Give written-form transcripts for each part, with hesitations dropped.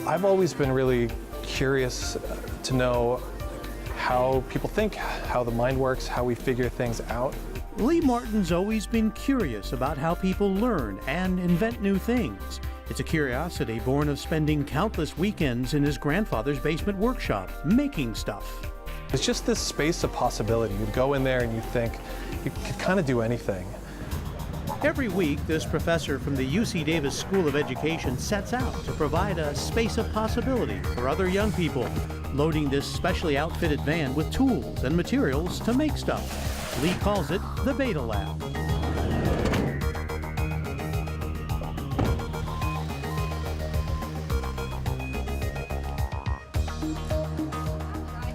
I've always been really curious to know how people think, how the mind works, how we figure things out. Lee Martin's always been curious about how people learn and invent new things. It's a curiosity born of spending countless weekends in his grandfather's basement workshop, making stuff. It's just this space of possibility. You go in there and you think you could kind of do anything. Every week, this professor from the UC Davis School of Education sets out to provide a space of possibility for other young people, loading this specially outfitted van with tools and materials to make stuff. Lee calls it the Beta Lab.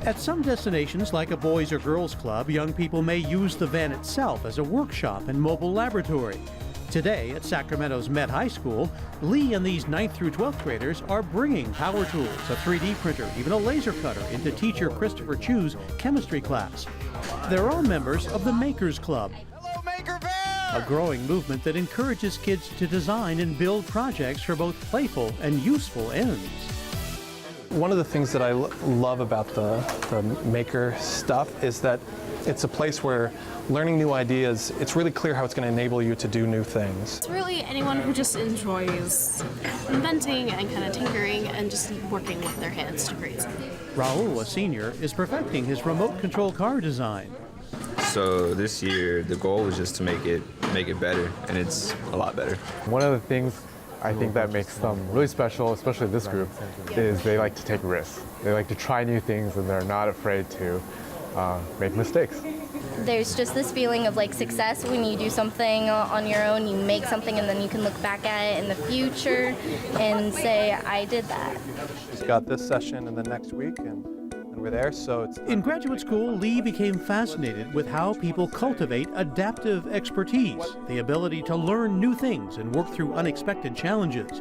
At some destinations, like a boys or girls club, young people may use the van itself as a workshop and mobile laboratory. Today, at Sacramento's Met High School, Lee and these 9th through 12th graders are bringing power tools, a 3D printer, even a laser cutter into teacher Christopher Chu's chemistry class. They're all members of the Makers Club, a growing movement that encourages kids to design and build projects for both playful and useful ends. One of the things that I love about the maker stuff is that it's a place where learning new ideas, it's really clear how it's going to enable you to do new things. It's really anyone who just enjoys inventing and kind of tinkering and just working with their hands to create something. Raul, a senior, is perfecting his remote control car design. So this year, the goal was just to make it better, and it's a lot better. One of the things I think that makes them really special, especially this group, is they like to take risks. They like to try new things, and they're not afraid to make mistakes. There's just this feeling of like success when you do something on your own, you make something, and then you can look back at it in the future and say, I did that. We've got this session in the next week, and we're there, so it's... In graduate school, Lee became fascinated with how people cultivate adaptive expertise, the ability to learn new things and work through unexpected challenges.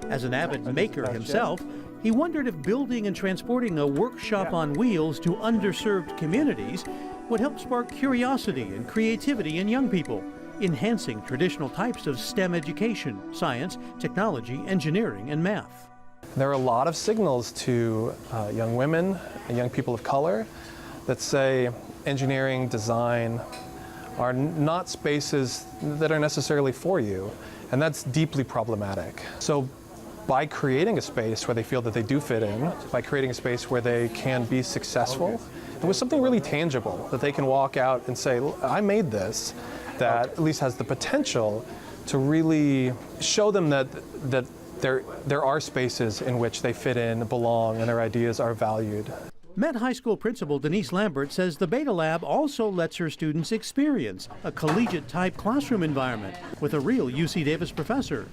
As an avid maker himself, he wondered if building and transporting a workshop on wheels to underserved communities would help spark curiosity and creativity in young people, enhancing traditional types of STEM education, science, technology, engineering, and math. There are a lot of signals to young women and young people of color that say engineering, design are not spaces that are necessarily for you, and that's deeply problematic. So by creating a space where they feel that they do fit in, by creating a space where they can be successful, and with something really tangible that they can walk out and say, I made this, that at least has the potential to really show them that there are spaces in which they fit in, belong, and their ideas are valued. Met High School principal Denise Lambert says the Beta Lab also lets her students experience a collegiate-type classroom environment with a real UC Davis professor.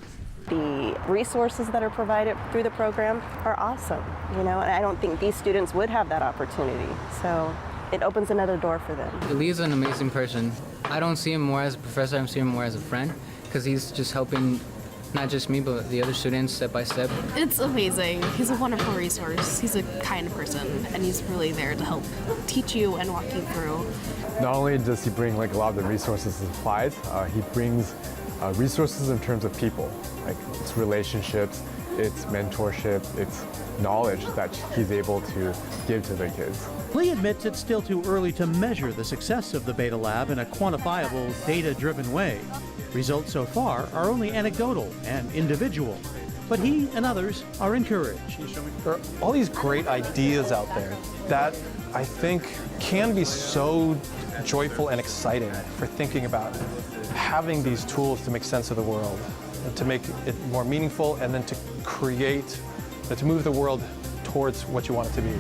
The resources that are provided through the program are awesome, and I don't think these students would have that opportunity. So it opens another door for them. Lee's an amazing person. I don't see him more as a professor, I see him more as a friend, because he's just helping not just me, but the other students step by step. It's amazing. He's a wonderful resource. He's a kind person, and he's really there to help teach you and walk you through. Not only does he bring like a lot of the resources and supplies, he brings resources in terms of people, like it's relationships, it's mentorship, it's knowledge that he's able to give to the kids. Lee admits it's still too early to measure the success of the Beta Lab in a quantifiable, data-driven way. Results so far are only anecdotal and individual, but he and others are encouraged. There are all these great ideas out there that I think can be so joyful and exciting for thinking about having these tools to make sense of the world, and to make it more meaningful, and then to create, to move the world towards what you want it to be.